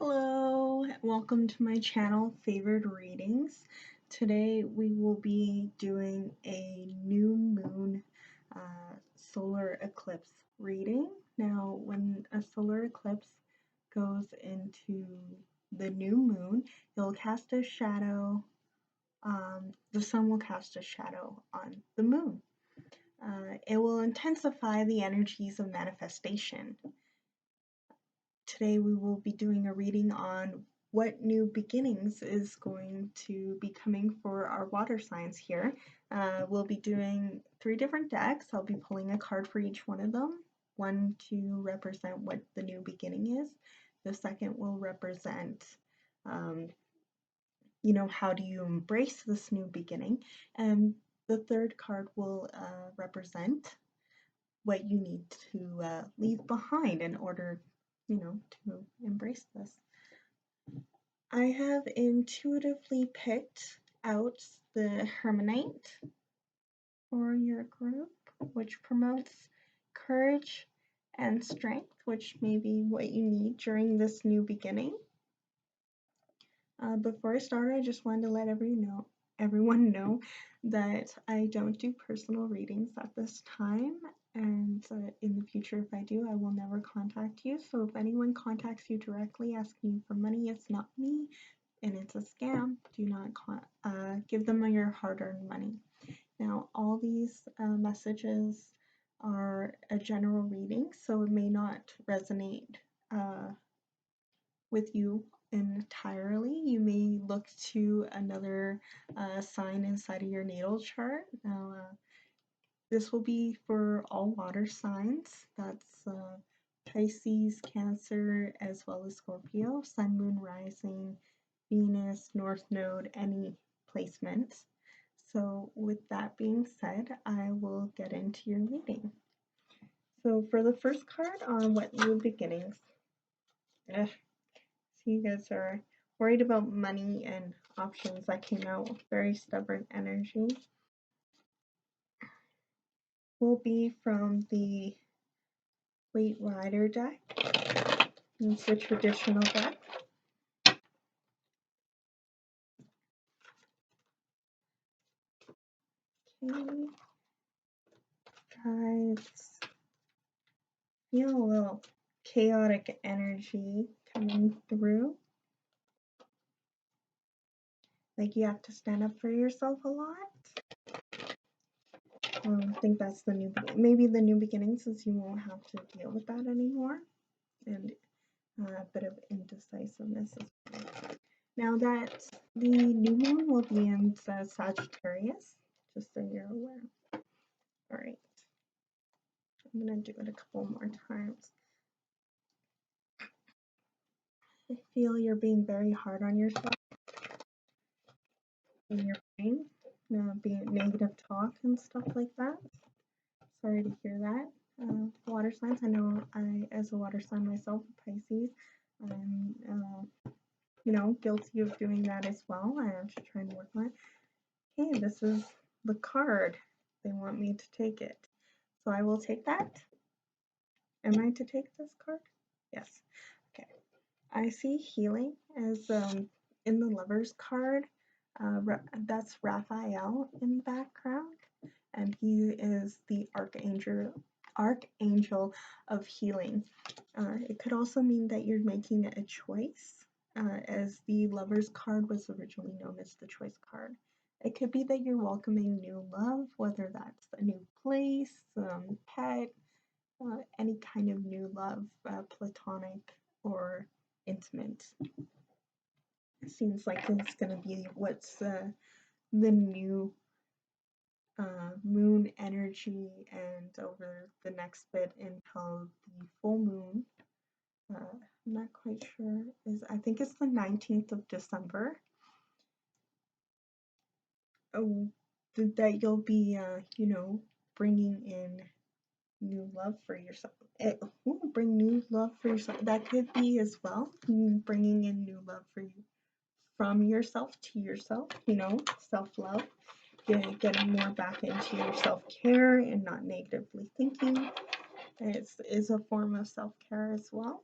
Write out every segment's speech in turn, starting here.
Hello, welcome to my channel, Favored Readings. Today we will be doing a new moon solar eclipse reading. Now, when a solar eclipse goes into the new moon, it'll cast a shadow. The sun will cast a shadow on the moon. It will intensify the energies of manifestation. Today we will be doing a reading on what new beginnings is going to be coming for our water signs here. We'll be doing 3 different decks. I'll be pulling a card for each one of them. One to represent what the new beginning is. The second will represent, how do you embrace this new beginning? And the third card will represent what you need to leave behind in order to embrace this. I have intuitively picked out the Hematite for your group, which promotes courage and strength, which may be what you need during this new beginning. Before I start, I just wanted to let everyone know that I don't do personal readings at this time, and in the future, if I do, I will never contact you. So if anyone contacts you directly asking you for money, it's not me, and it's a scam. Do not give them your hard-earned money. Now, all these messages are a general reading, so it may not resonate with you entirely. You may look to another sign inside of your natal chart. Now, this will be for all water signs. That's Pisces, Cancer, as well as Scorpio, Sun, Moon, Rising, Venus, North Node, any placement. So with that being said, I will get into your reading. So for the first card on what new beginnings. So you guys are worried about money and options. That came out with very stubborn energy. Will be from the Waite Rider deck. It's the traditional deck. Okay. Guys, feel a little chaotic energy coming through. Like you have to stand up for yourself a lot. I think that's maybe the new beginning, since you won't have to deal with that anymore. And a bit of indecisiveness as well. Now that the new moon will be in Sagittarius, just so you're aware. Alright. I'm going to do it a couple more times. I feel you're being very hard on yourself in your brain, being negative talk and stuff like that. Sorry to hear that. Water signs, I know as a water sign myself, Pisces, I'm, guilty of doing that as well. I am just trying to work on it. Okay, this is the card. They want me to take it. So I will take that. Am I to take this card? Yes. Okay. I see healing as in the Lover's card. That's Raphael in the background, and he is the archangel of healing. It could also mean that you're making a choice, as the Lover's card was originally known as the choice card. It could be that you're welcoming new love, whether that's a new place, pet, any kind of new love, platonic or intimate. It seems like it's going to be what's the new moon energy, and over the next bit until the full moon. I'm not quite sure. I think it's the 19th of December. Oh, that you'll be, bringing in new love for yourself. Bring new love for yourself. That could be as well. Bringing in new love for you, from yourself to yourself. Self-love. Getting more back into your self-care and not negatively thinking. Is a form of self-care as well.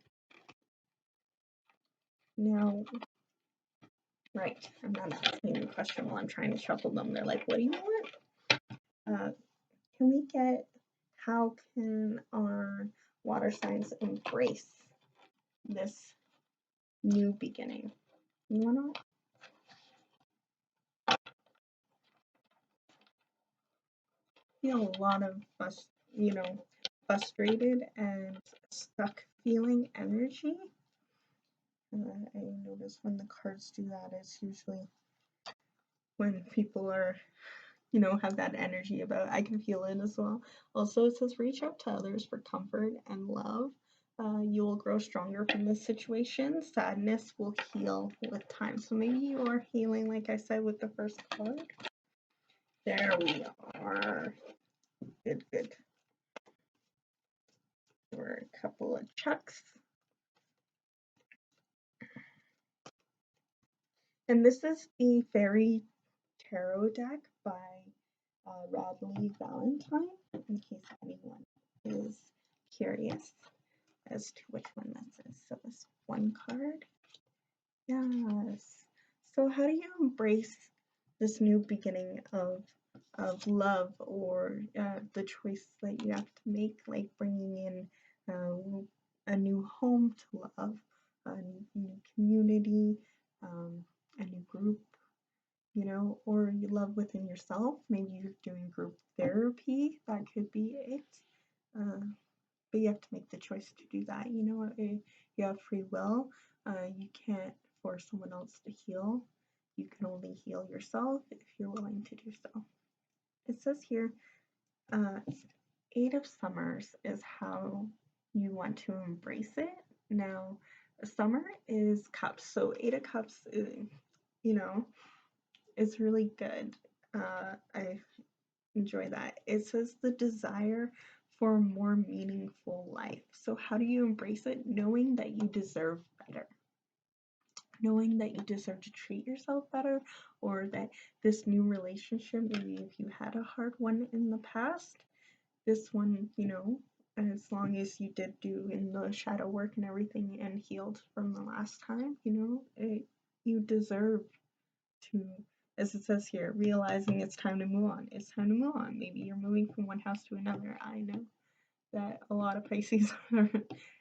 Now, right, I'm not asking the question while I'm trying to shuffle them. They're like, what do you want? Can we get, how can our water signs embrace this new beginning? You want to feel a lot of frustrated and stuck feeling energy. I notice when the cards do that, it's usually when people are, have that energy about, I can feel it as well. Also, it says reach out to others for comfort and love. You will grow stronger from this situation. Sadness will heal with time. So maybe you are healing, like I said, with the first card. There we are. Good, good. For a couple of checks. And this is the Fairy Tarot deck by Radleigh Valentine, in case anyone is curious as to which one this is. So this one card. Yes. So how do you embrace this new beginning of love, or the choice that you have to make, like bringing in a new home to love, a new community, a new group, or you love within yourself. Maybe you're doing group therapy. That could be it. But you have to make the choice to do that. You have free will. You can't force someone else to heal. You can only heal yourself if you're willing to do so. It says here, 8 of Summers is how you want to embrace it. Now, summer is cups, so 8 of Cups is really good. I enjoy that. It says the desire for a more meaningful life. So how do you embrace it? Knowing that you deserve better. Knowing that you deserve to treat yourself better, or that this new relationship, maybe if you had a hard one in the past, this one, as long as you did do in the shadow work and everything and healed from the last time, you deserve to, as it says here, realizing it's time to move on. It's time to move on. Maybe you're moving from one house to another. I know that a lot of Pisces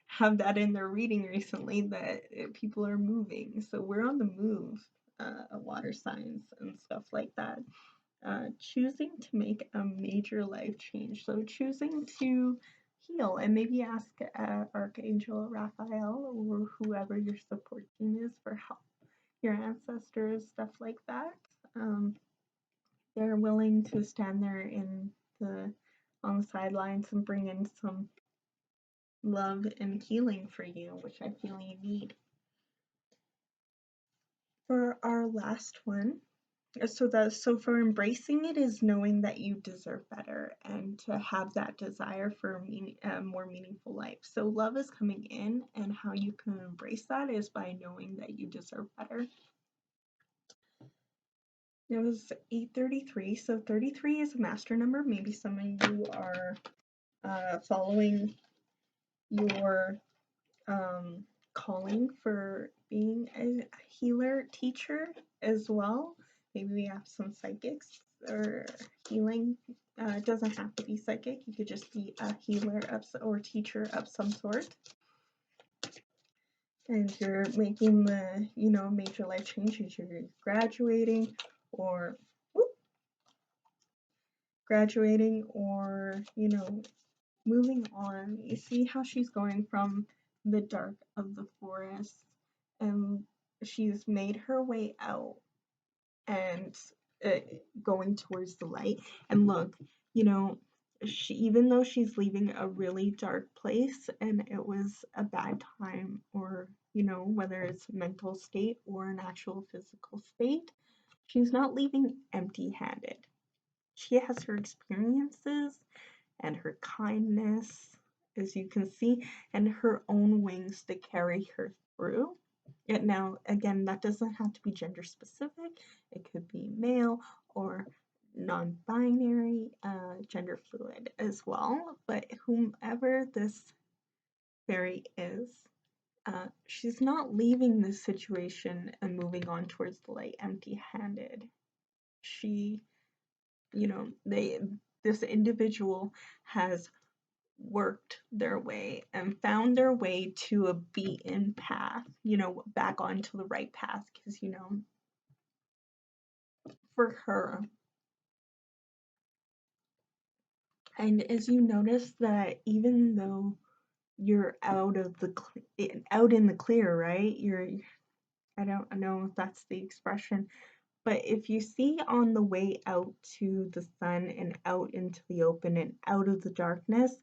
have that in their reading recently, that people are moving. So we're on the move, water signs and stuff like that. Choosing to make a major life change. So choosing to heal, and maybe ask Archangel Raphael or whoever your support team is for help. Your ancestors, stuff like that. They're willing to stand there on the sidelines and bring in some love and healing for you, which I feel you need. For our last one, so for embracing it is knowing that you deserve better and to have that desire for a more meaningful life. So love is coming in, and how you can embrace that is by knowing that you deserve better. It was 833, so 33 is a master number. Maybe some of you are following your calling for being a healer teacher as well. Maybe we have some psychics or healing. It doesn't have to be psychic. You could just be a healer or teacher of some sort. And you're making the, major life changes. You're graduating or moving on. You see how she's going from the dark of the forest, and she's made her way out and going towards the light. And look, even though she's leaving a really dark place and it was a bad time, or whether it's mental state or an actual physical state, she's not leaving empty-handed. She has her experiences and her kindness, as you can see, and her own wings to carry her through. And now, again, that doesn't have to be gender specific. It could be male or non-binary, gender fluid as well. But whomever this fairy is, she's not leaving this situation and moving on towards the light empty-handed. She, this individual has worked their way and found their way to a beaten path, back onto the right path. Because, for her, and as you notice that even though you're out in the clear, right? I don't know if that's the expression, but if you see on the way out to the sun and out into the open and out of the darkness,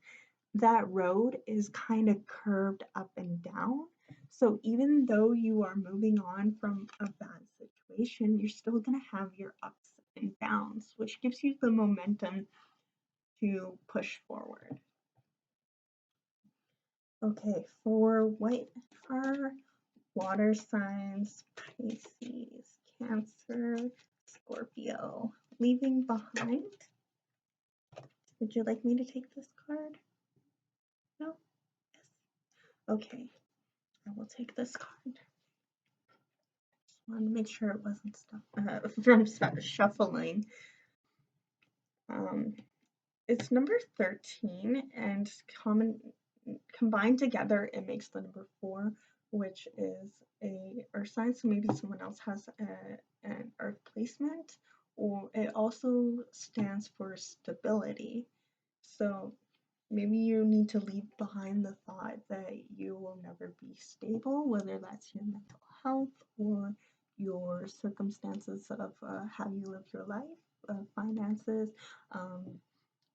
that road is kind of curved up and down. So even though you are moving on from a bad situation, you're still going to have your ups and downs, which gives you the momentum to push forward. Okay, for what are water signs, Pisces, Cancer, Scorpio leaving behind? Would you like me to take this card? No? Yes. Okay, I will take this card. Just wanted to make sure it wasn't from shuffling. It's number 13, and combined together it makes the number 4, which is a earth sign. So maybe someone else has an earth placement, or it also stands for stability. So maybe you need to leave behind the thought that you will never be stable, whether that's your mental health or your circumstances of how you live your life, finances,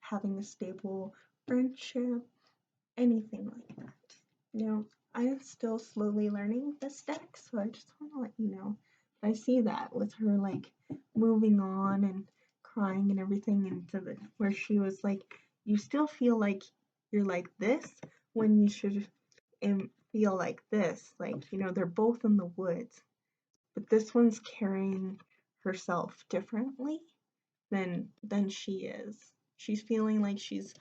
having a stable friendship, anything like that. I'm still slowly learning this deck, so I just want to let you know. I see that with her like moving on and crying and everything, into where she was like, you still feel like you're like this when you should feel like this. Like, they're both in the woods, but this one's carrying herself differently than she is. She's feeling like she's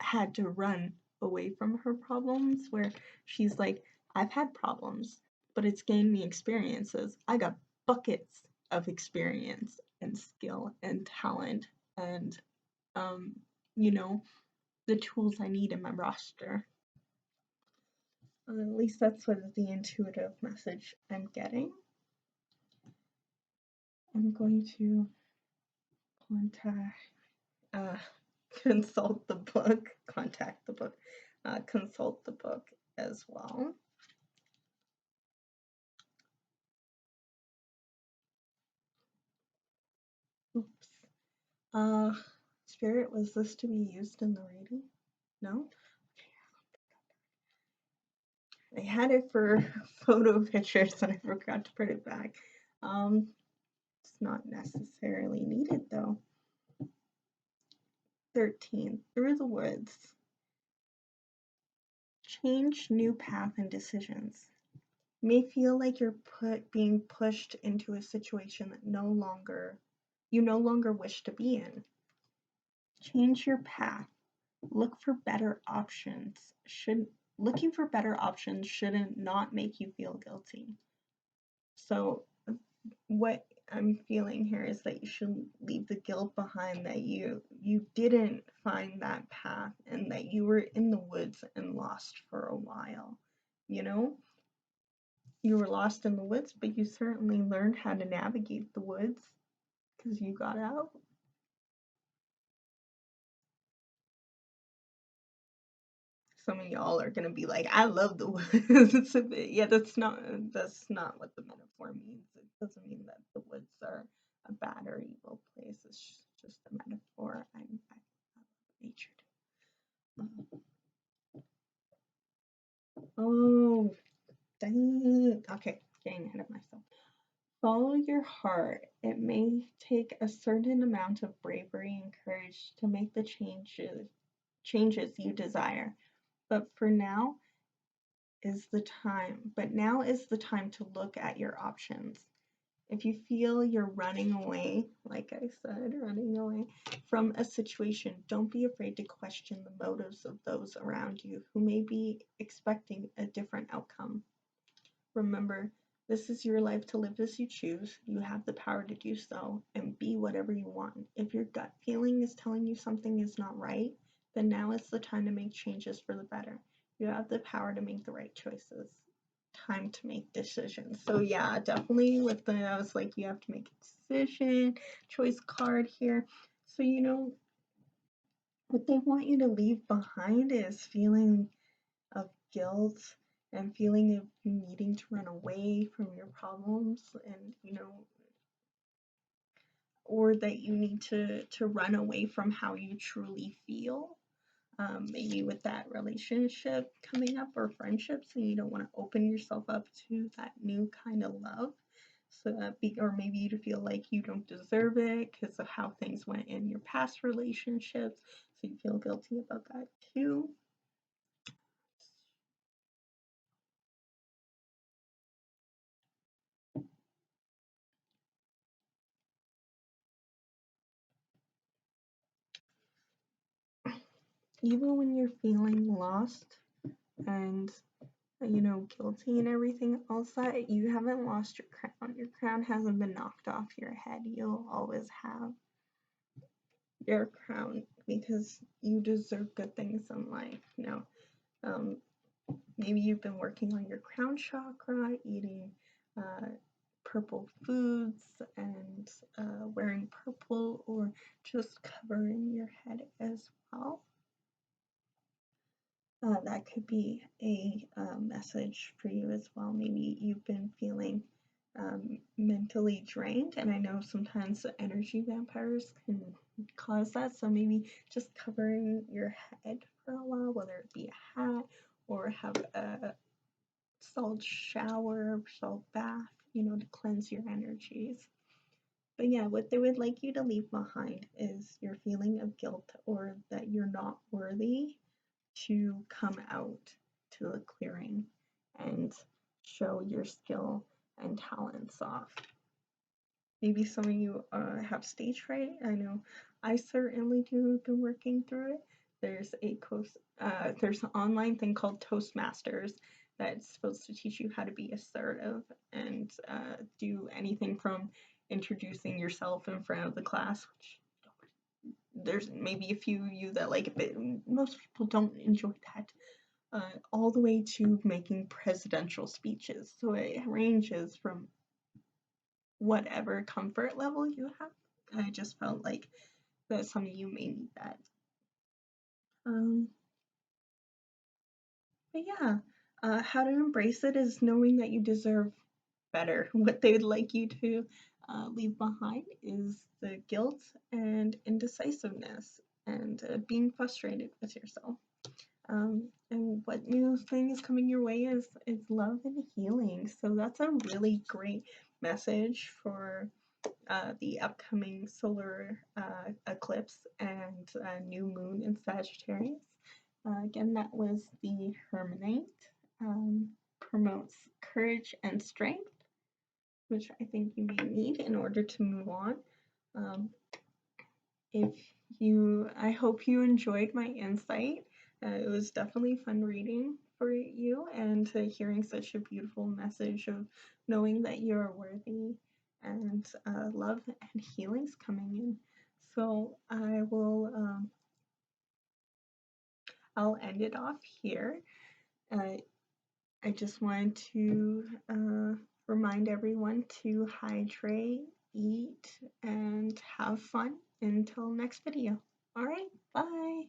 had to run away from her problems, where she's like, I've had problems, but it's gained me experiences. I got buckets of experience and skill and talent and the tools I need in my roster. At least that's what the intuitive message I'm getting. I'm going to consult the book, contact the book, consult the book as well. Oops. Spirit, was this to be used in the reading? No? I had it for photo pictures and I forgot to put it back. It's not necessarily needed though. 13. Through the woods. Change new path and decisions. May feel like you're being pushed into a situation that you no longer wish to be in. Change your path. Look for better options. Looking for better options shouldn't not make you feel guilty. So what I'm feeling here is that you should leave the guilt behind, that you didn't find that path and that you were in the woods and lost for a while. You were lost in the woods, but you certainly learned how to navigate the woods because you got out. Some of y'all are gonna be like, I love the woods. Yeah, that's not what the metaphor means. It doesn't mean that the woods are a bad or evil place. It's just a metaphor. I love nature. Oh, dang. Okay, getting ahead of myself. Follow your heart. It may take a certain amount of bravery and courage to make the changes you desire. But now is the time to look at your options. If you feel you're running away, like I said, running away from a situation, don't be afraid to question the motives of those around you who may be expecting a different outcome. Remember, this is your life to live as you choose. You have the power to do so and be whatever you want. If your gut feeling is telling you something is not right, then now is the time to make changes for the better. You have the power to make the right choices. Time to make decisions. So yeah, definitely with the, I was like, you have to make a decision, choice card here. So, you know, what they want you to leave behind is feeling of guilt and feeling of you needing to run away from your problems, and you know, or that you need to run away from how you truly feel. Maybe with that relationship coming up or friendships, and you don't want to open yourself up to that new kind of love. So or maybe you feel like you don't deserve it because of how things went in your past relationships. So you feel guilty about that too. Even when you're feeling lost and you know, guilty and everything else, that you haven't lost your crown. Your crown hasn't been knocked off your head. You'll always have your crown because you deserve good things in life. Now, um, maybe you've been working on your crown chakra, eating purple foods and wearing purple, or just covering your head as well. That could be a message for you as well. Maybe you've been feeling mentally drained, and I know sometimes the energy vampires can cause that. So maybe just covering your head for a while, whether it be a hat or have a salt shower, salt bath, you know, to cleanse your energies. But yeah, what they would like you to leave behind is your feeling of guilt or that you're not worthy to come out to the clearing and show your skill and talents off. Maybe some of you have stage fright. I know I certainly do. Have been working through it. There's there's an online thing called Toastmasters that's supposed to teach you how to be assertive and do anything from introducing yourself in front of the class, which there's maybe a few of you that like it, but most people don't enjoy that. All the way to making presidential speeches. So it ranges from whatever comfort level you have. I just felt like that some of you may need that. Um, but yeah, how to embrace it is knowing that you deserve better. What they would like you to leave behind is the guilt and indecisiveness and being frustrated with yourself. And what new thing is coming your way is love and healing. So that's a really great message for the upcoming solar eclipse and new moon in Sagittarius. Again, that was the Hermanite. Promotes courage and strength, which I think you may need in order to move on. Um, if I hope you enjoyed my insight. It was definitely fun reading for you and hearing such a beautiful message of knowing that you're worthy and love and healing's coming in. So I'll end it off here. I just wanted to remind everyone to hydrate, eat, and have fun until next video. All right, bye.